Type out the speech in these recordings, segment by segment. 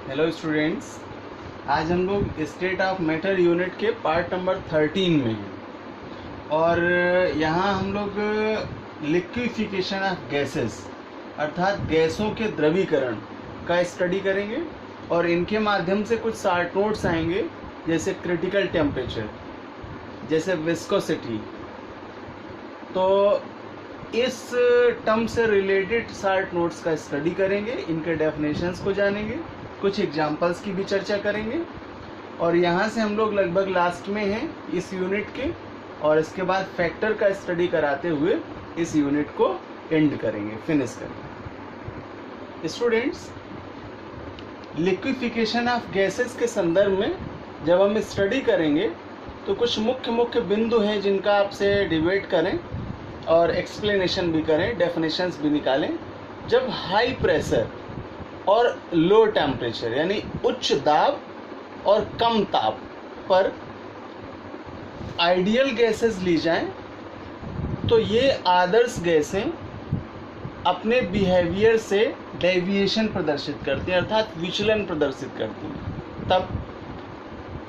Hello students, आज हम लोग स्टेट ऑफ मैटर यूनिट के पार्ट नंबर 13 में हैं और यहाँ हम लोग लिक्विफिकेशन ऑफ गैसेस अर्थात गैसों के द्रवीकरण का स्टडी करेंगे और इनके माध्यम से कुछ शार्ट नोट्स आएंगे, जैसे क्रिटिकल टेम्परेचर, जैसे विस्कोसिटी। तो इस टर्म से रिलेटेड शार्ट नोट्स का स्टडी करेंगे, इनके डेफिनेशंस को जानेंगे, कुछ एग्जांपल्स की भी चर्चा करेंगे और यहाँ से हम लोग लगभग लास्ट में हैं इस यूनिट के, और इसके बाद फैक्टर का स्टडी कराते हुए इस यूनिट को एंड करेंगे, फिनिश करेंगे। स्टूडेंट्स, लिक्विफिकेशन ऑफ गैसेस के संदर्भ में जब हम स्टडी करेंगे तो कुछ मुख्य बिंदु हैं जिनका आपसे डिबेट करें और एक्सप्लेनेशन भी करें, डेफिनेशंस भी निकालें। जब हाई प्रेशर और लो टेम्परेचर यानी उच्च दाब और कम ताप पर आइडियल गैसेस ली जाएं तो ये आदर्श गैसें अपने बिहेवियर से डेविएशन प्रदर्शित करती हैं, अर्थात विचलन प्रदर्शित करती हैं। तब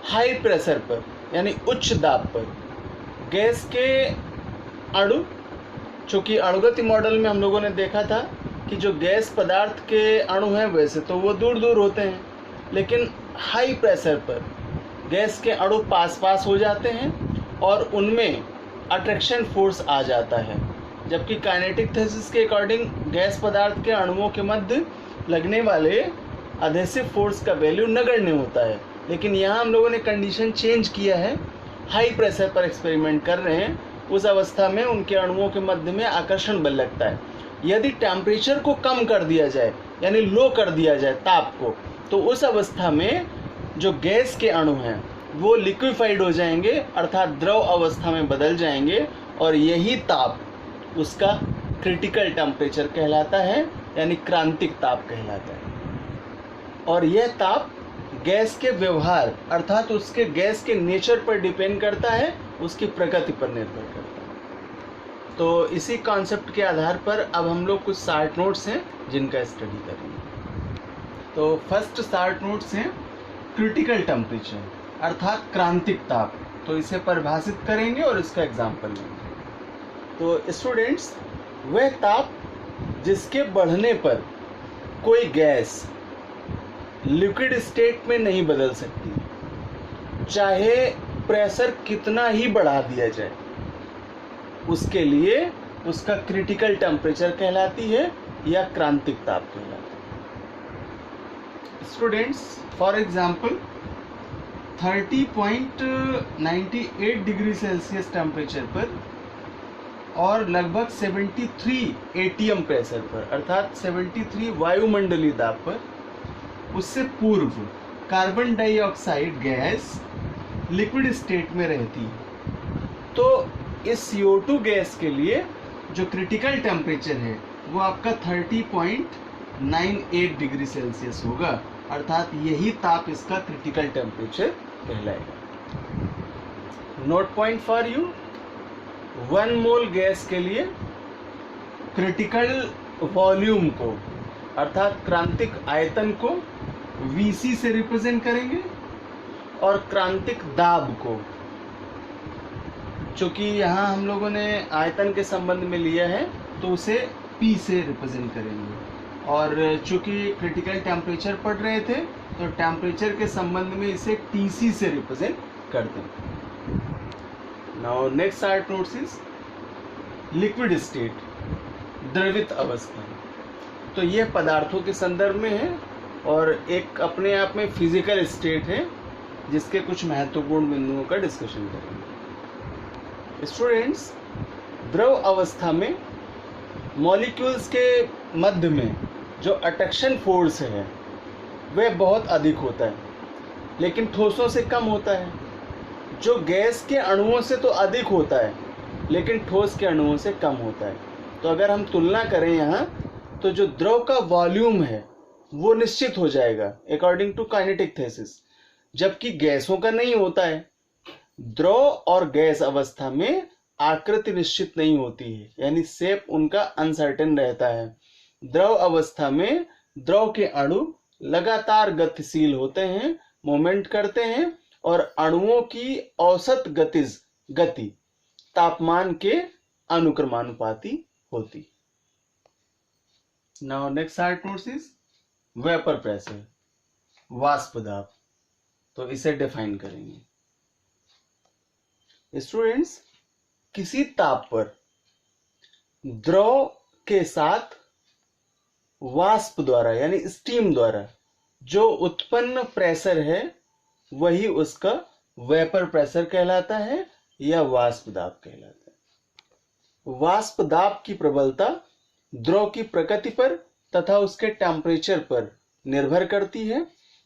हाई प्रेशर पर यानी उच्च दाब पर गैस के अणु, चूँकि अणुगति मॉडल में हम लोगों ने देखा था कि जो गैस पदार्थ के अणु हैं वैसे तो वो दूर दूर होते हैं, लेकिन हाई प्रेशर पर गैस के अणु पास हो जाते हैं और उनमें अट्रैक्शन फोर्स आ जाता है। जबकि काइनेटिक थीसिस के अकॉर्डिंग गैस पदार्थ के अणुओं के मध्य लगने वाले अधेसिव फोर्स का वैल्यू नगण्य होता है, लेकिन यहाँ हम लोगों ने कंडीशन चेंज किया है। हाई प्रेशर पर एक्सपेरिमेंट कर रहे हैं, उस अवस्था में उनके अणुओं के मध्य में आकर्षण बल लगता है। यदि टेम्परेचर को कम कर दिया जाए यानी लो कर दिया जाए ताप को, तो उस अवस्था में जो गैस के अणु हैं वो लिक्विफाइड हो जाएंगे, अर्थात द्रव अवस्था में बदल जाएंगे, और यही ताप उसका क्रिटिकल टेम्परेचर कहलाता है, यानी क्रांतिक ताप कहलाता है। और यह ताप गैस के व्यवहार अर्थात उसके गैस के नेचर पर डिपेंड करता है, उसकी प्रकृति पर निर्भर करता है। तो इसी कॉन्सेप्ट के आधार पर अब हम लोग कुछ शार्ट नोट्स हैं जिनका स्टडी करेंगे। तो फर्स्ट शार्ट नोट्स हैं क्रिटिकल टेम्परेचर अर्थात क्रांतिक ताप। तो इसे परिभाषित करेंगे और इसका एग्जाम्पल लेंगे। तो स्टूडेंट्स, वह ताप जिसके बढ़ने पर कोई गैस लिक्विड स्टेट में नहीं बदल सकती, चाहे प्रेशर कितना ही बढ़ा दिया जाए, उसके लिए उसका क्रिटिकल टेम्परेचर कहलाती है या क्रांतिक ताप कहलाती है। Students, for example 30.98 degree Celsius temperature पर और लगभग 73 एटीएम प्रेशर पर अर्थात 73 वायुमंडलीय दाब पर, उससे पूर्व carbon dioxide gas liquid state में रहती है। तो इस CO2 गैस के लिए जो क्रिटिकल टेम्परेचर है वो आपका 30.98 डिग्री सेल्सियस होगा, अर्थात यही ताप इसका क्रिटिकल टेम्परेचर कहलाएगा। Note point for you, 1 mole gas के लिए क्रिटिकल वॉल्यूम को अर्थात क्रांतिक आयतन को Vc से रिप्रेजेंट करेंगे और क्रांतिक दाब को, चूँकि यहाँ हम लोगों ने आयतन के संबंध में लिया है तो उसे P से रिप्रेजेंट करेंगे, और चूँकि क्रिटिकल टेम्परेचर पढ़ रहे थे तो टेम्परेचर के संबंध में इसे Tc से रिप्रेजेंट करते हैं। Now next short notes is liquid state, द्रवित अवस्था। तो यह पदार्थों के संदर्भ में है और एक अपने आप में फिजिकल स्टेट है जिसके कुछ महत्वपूर्ण बिंदुओं का डिस्कशन करेंगे। स्टूडेंट्स, द्रव अवस्था में मॉलिक्यूल्स के मध्य में जो अट्रैक्शन फोर्स है वह बहुत अधिक होता है, लेकिन ठोसों से कम होता है। जो गैस के अणुओं से तो अधिक होता है लेकिन ठोस के अणुओं से कम होता है। तो अगर हम तुलना करें यहाँ, तो जो द्रव का वॉल्यूम है वो निश्चित हो जाएगा अकॉर्डिंग टू काइनेटिक थीसिस, जबकि गैसों का नहीं होता है। द्रव और गैस अवस्था में आकृति निश्चित नहीं होती है, यानी शेप उनका अनसर्टेन रहता है। द्रव अवस्था में द्रव के अणु लगातार गतिशील होते हैं, मूवमेंट करते हैं, और अणुओं की औसत गति तापमान के अनुक्रमानुपाती होती। Now next chart notes is vapour pressure, वाष्प दाब। तो इसे डिफाइन करेंगे स्टूडेंट्स। किसी ताप पर द्रव के साथ वाष्प द्वारा यानी स्टीम द्वारा जो उत्पन्न प्रेशर है वही उसका वेपर प्रेशर कहलाता है या वाष्प दाब कहलाता है। वाष्प दाब की प्रबलता द्रव की प्रकृति पर तथा उसके टेम्परेचर पर निर्भर करती है,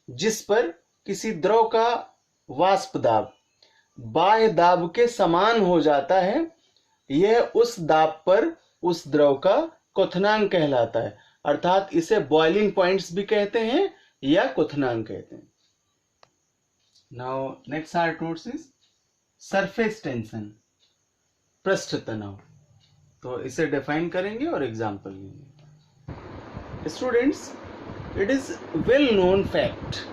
जिस पर किसी द्रव का वाष्प दाब बाह्य दाब के समान हो जाता है, यह उस दाब पर उस द्रव का क्वथनांक कहलाता है। अर्थात इसे बॉइलिंग पॉइंट्स भी कहते हैं या क्वथनांक कहते हैं। Now next our notes is surface tension, पृष्ठ तनाव। तो इसे डिफाइन करेंगे और एग्जांपल लेंगे। Students, it is well known fact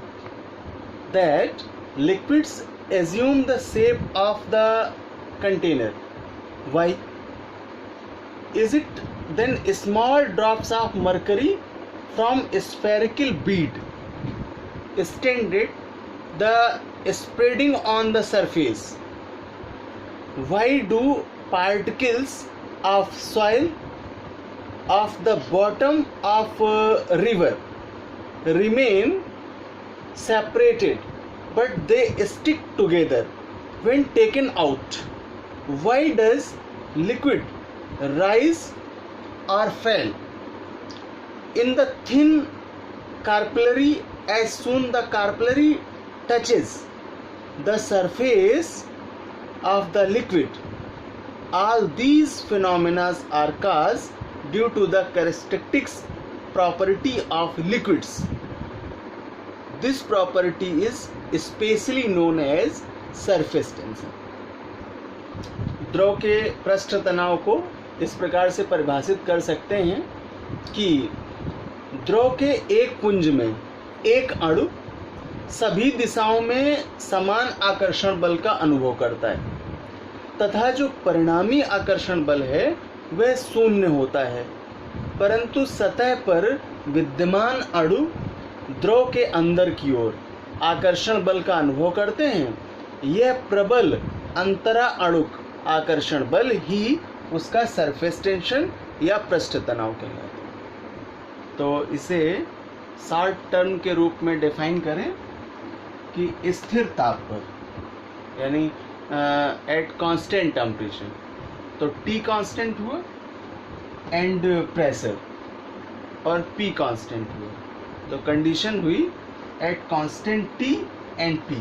that liquids assume the shape of the container. Why? Is it then small drops of mercury from a spherical bead extended the spreading on the surface? Why do particles of soil of the bottom of a river remain separated but they stick together when taken out? Why does liquid rise or fall in the thin capillary as soon the capillary touches the surface of the liquid? All these phenomena are caused due to the characteristics property of liquids. This property is spatially known as surface tension. द्रव के पृष्ठ तनाव को इस प्रकार से परिभाषित कर सकते हैं कि द्रव के एक पुंज में एक अणु सभी दिशाओं में समान आकर्षण बल का अनुभव करता है तथा जो परिणामी आकर्षण बल है वह शून्य होता है, परंतु सतह पर विद्यमान अणु द्रव के अंदर की ओर आकर्षण बल का अनुभव करते हैं। यह प्रबल अंतरा अणुक आकर्षण बल ही उसका सरफेस टेंशन या पृष्ठ तनाव कहलाता है। तो इसे शॉर्ट टर्म के रूप में डिफाइन करें कि स्थिर ताप पर यानी एट कांस्टेंट टेम्परेचर, तो T कांस्टेंट हुआ एंड प्रेशर और P कांस्टेंट हुआ, तो कंडीशन हुई at constant T and P,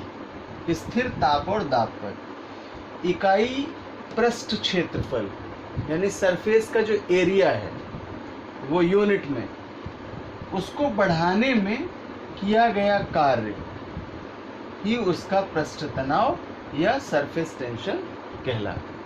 स्थिर ताप और दाब पर इकाई पृष्ठ क्षेत्रफल यानी सरफेस का जो एरिया है वो यूनिट में, उसको बढ़ाने में किया गया कार्य ही उसका पृष्ठ तनाव या सरफेस टेंशन कहलाता है।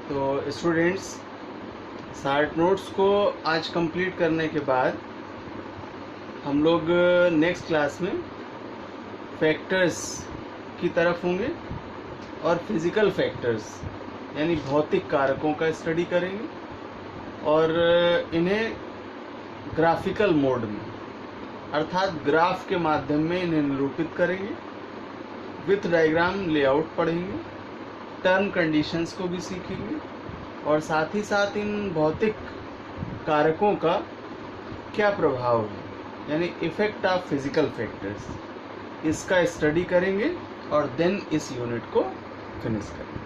तो स्टूडेंट्स, शार्ट नोट्स को आज कंप्लीट करने के बाद हम लोग नेक्स्ट क्लास में फैक्टर्स की तरफ होंगे और फिज़िकल फैक्टर्स यानी भौतिक कारकों का स्टडी करेंगे और इन्हें ग्राफिकल मोड में अर्थात ग्राफ के माध्यम में इन्हें निरूपित करेंगे, विथ डायग्राम लेआउट पढ़ेंगे, टर्म कंडीशंस को भी सीखेंगे और साथ ही साथ इन भौतिक कारकों का क्या प्रभाव है यानी इफेक्ट ऑफ फिजिकल फैक्टर्स, इसका स्टडी करेंगे और देन इस यूनिट को फिनिश करेंगे।